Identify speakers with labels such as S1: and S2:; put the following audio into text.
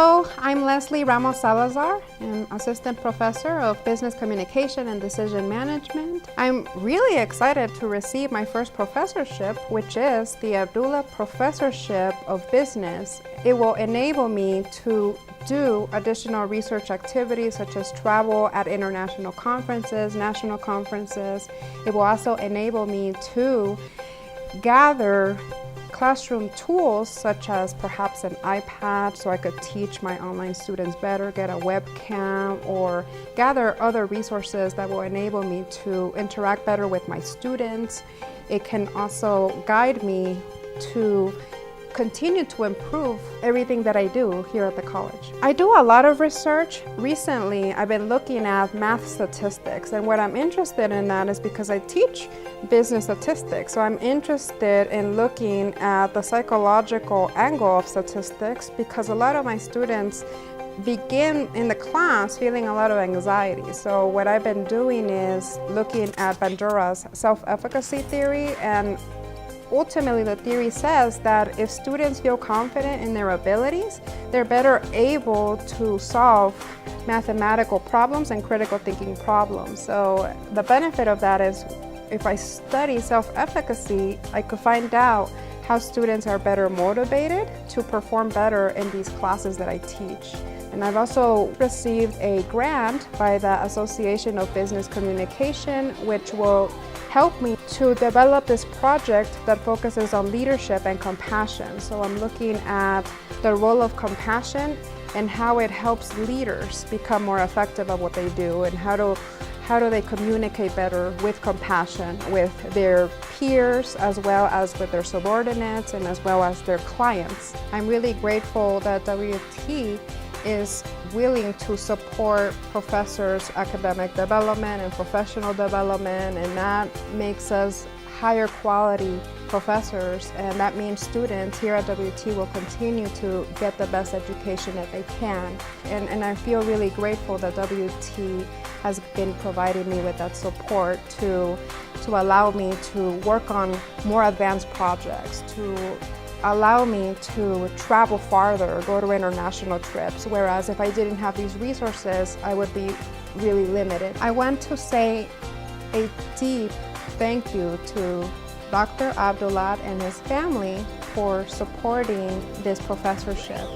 S1: Hello, I'm Leslie Ramos Salazar. I'm Assistant Professor of Business Communication and Decision Management. I'm really excited to receive my first professorship, which is the Abudullat Professorship of Business. It will enable me to do additional research activities such as travel at international conferences, national conferences. It will also enable me to gather classroom tools such as perhaps an iPad so I could teach my online students better, get a webcam, or gather other resources that will enable me to interact better with my students. It can also guide me to continue to improve everything that I do here at the college. I do a lot of research. Recently, I've been looking at math statistics, and what I'm interested in that is because I teach business statistics, so I'm interested in looking at the psychological angle of statistics because a lot of my students begin in the class feeling a lot of anxiety. So what I've been doing is looking at Bandura's self-efficacy theory, and ultimately, the theory says that if students feel confident in their abilities, they're better able to solve mathematical problems and critical thinking problems. So the benefit of that is if I study self-efficacy, I could find out how students are better motivated to perform better in these classes that I teach. And I've also received a grant by the Association of Business Communication, which will help me to develop this project that focuses on leadership and compassion. So I'm looking at the role of compassion and how it helps leaders become more effective at what they do, and how do they communicate better with compassion with their peers as well as with their subordinates and as well as their clients. I'm really grateful that WT is willing to support professors' academic development and professional development, and that makes us higher quality professors, and that means students here at WT will continue to get the best education that they can. And I feel really grateful that WT has been providing me with that support to allow me to work on more advanced projects, to allow me to travel farther, go to international trips, whereas if I didn't have these resources, I would be really limited. I want to say a deep thank you to Dr. Abudullat and his family for supporting this professorship.